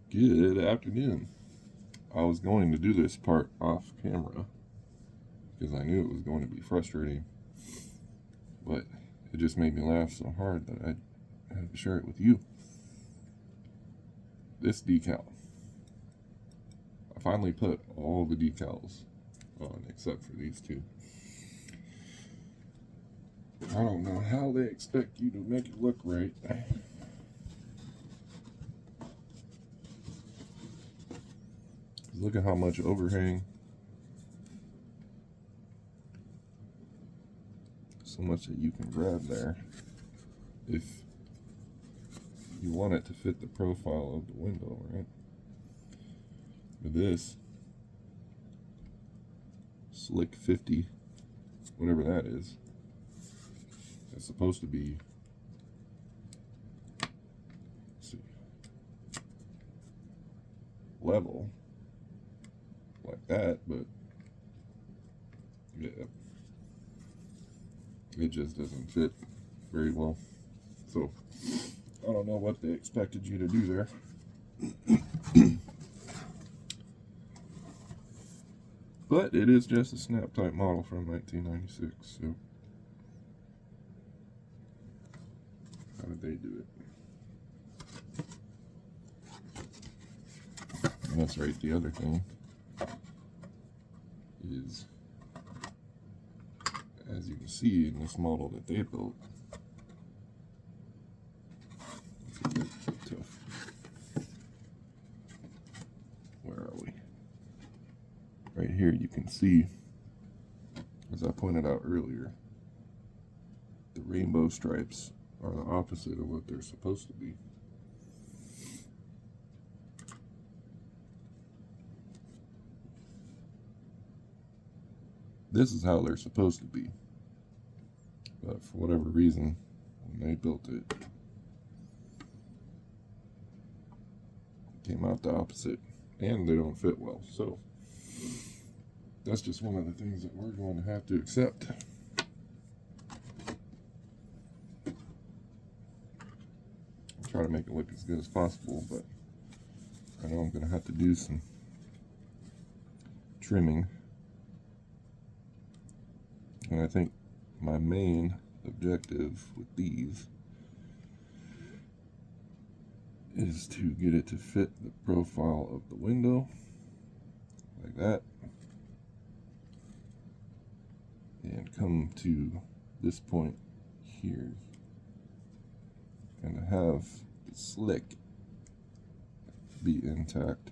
Good afternoon. I was going to do this part off camera because I knew it was going to be frustrating, but it just made me laugh so hard that I had to share it with you. This decal. I finally put all the decals on except for these two. I don't know how they expect you to make it look right. Look at how much overhang. So much that you can grab there if you want it to fit the profile of the window, right? But this Slick 50, whatever that is, it's supposed to be, let's see, level like that, but yeah, it just doesn't fit very well. So I don't know what they expected you to do there. But it is just a snap type model from 1996. So how did they do it? And that's right. The other thing is, as you can see in this model that they built, it's a bit tough. Where are we? Right here you can see, as I pointed out earlier, the rainbow stripes are the opposite of what they're supposed to be. This is how they're supposed to be. But for whatever reason, when they built it, it came out the opposite. And they don't fit well. So that's just one of the things that we're going to have to accept. I'll try to make it look as good as possible, but I know I'm going to have to do some trimming. And I think my main objective with these is to get it to fit the profile of the window, like that, and come to this point here, and have the slick be intact.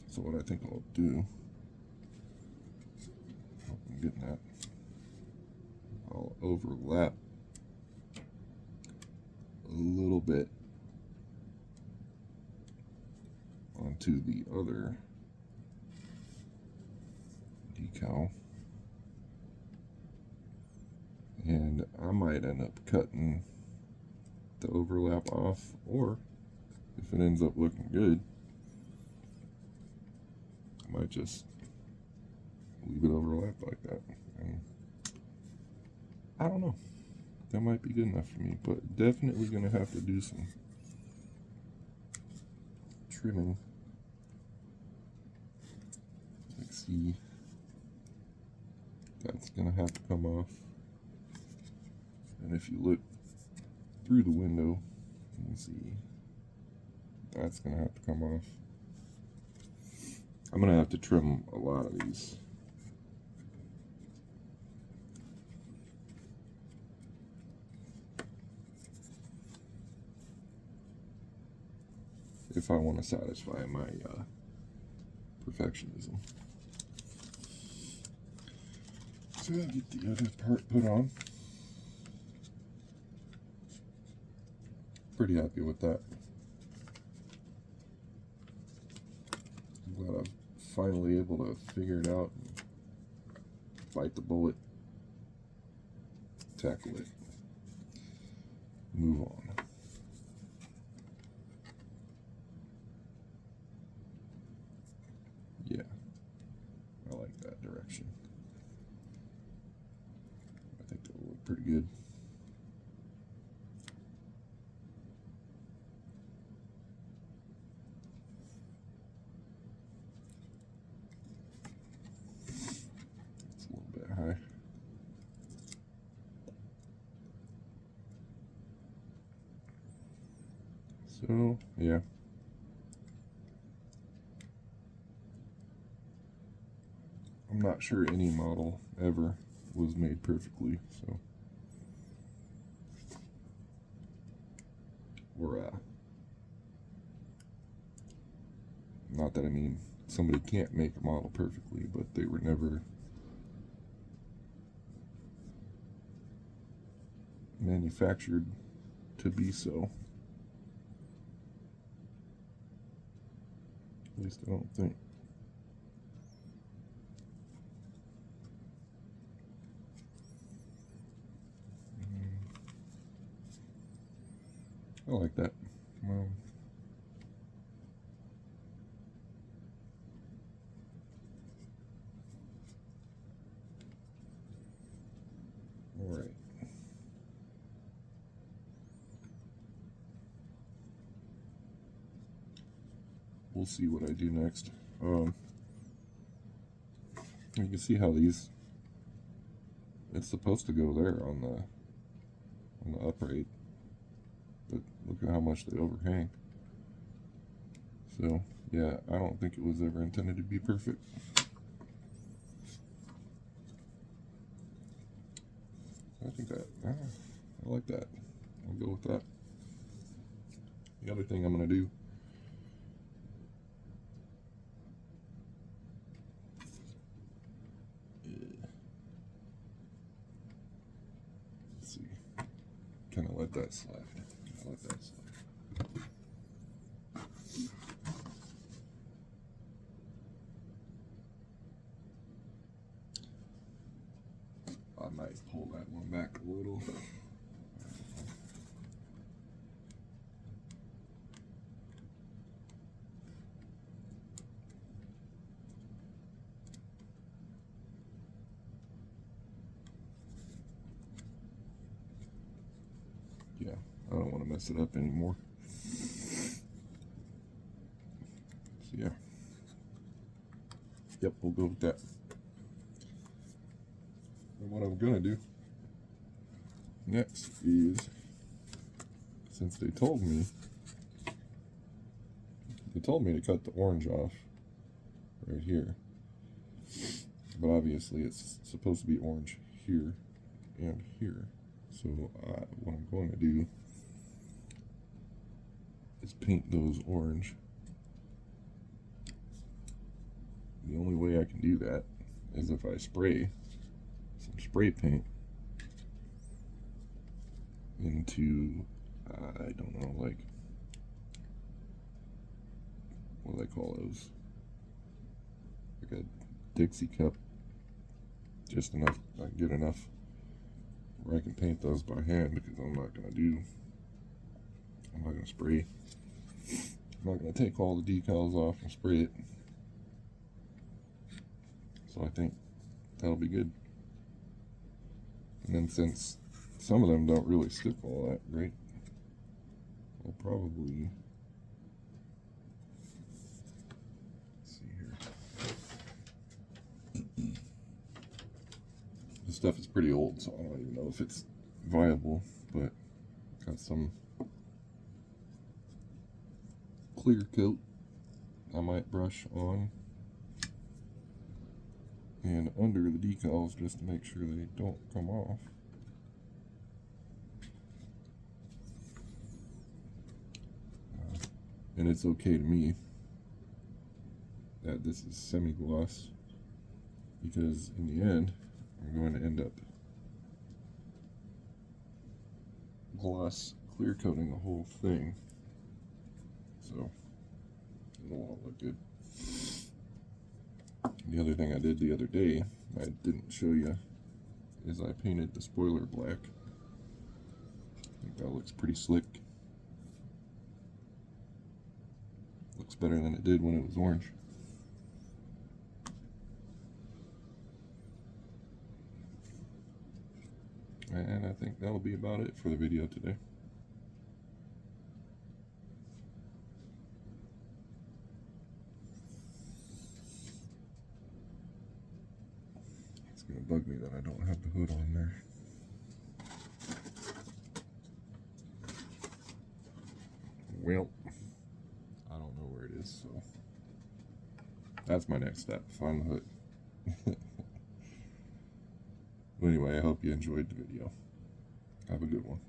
So what I think I'll do, I'm getting that, I'll overlap a little bit onto the other decal, and I might end up cutting the overlap off, or if it ends up looking good, I might just leave it overlapped like that. And I don't know. That might be good enough for me, but definitely going to have to do some trimming. Let's see. That's going to have to come off. And if you look through the window, you can see that's going to have to come off. I'm going to have to trim a lot of these. If I want to satisfy my perfectionism. So I'll get the other part put on. Pretty happy with that. I'm glad I'm finally able to figure it out and bite the bullet, tackle it, move on. Yeah, I like that direction. I think that'll look pretty good. So, yeah. I'm not sure any model ever was made perfectly, so. Or, not that I mean somebody can't make a model perfectly, but they were never manufactured to be so. At least I don't think. I like that. All right. We'll see what I do next. You can see how these. It's supposed to go there on the upright, but look at how much they overhang. So yeah, I don't think it was ever intended to be perfect. I think that I like that. I'll go with that. The other thing I'm gonna do. Let's see. Kind of let that slide. I let that slide. I might pull that one back a little. Yeah, I don't want to mess it up anymore. So yeah. Yep, we'll go with that. And what I'm gonna do next is, since they told me to cut the orange off right here, but obviously it's supposed to be orange here and here. So what I'm going to do is paint those orange. The only way I can do that is if I spray some spray paint into, I don't know, like, what do they call those? Like a Dixie cup. Just enough, I can get enough where I can paint those by hand, because I'm not going to spray. I'm not going to take all the decals off and spray it. So I think that'll be good. And then since some of them don't really stick all that great, I'll probably, let's see here. This stuff is pretty old, so I don't even know if it's viable, but got some clear coat I might brush on and under the decals just to make sure they don't come off. And it's okay to me that this is semi-gloss, because in the end I'm going to end up gloss clear coating the whole thing, so it'll all look good. The other thing I did the other day, I didn't show you, is I painted the spoiler black. I think that looks pretty slick. Looks better than it did when it was orange. And I think that'll be about it for the video today. It's gonna bug me that I don't have the hood on there. well, I don't know where it is, so that's my next step, find the hood. Well, anyway, I hope you enjoyed the video. Have a good one.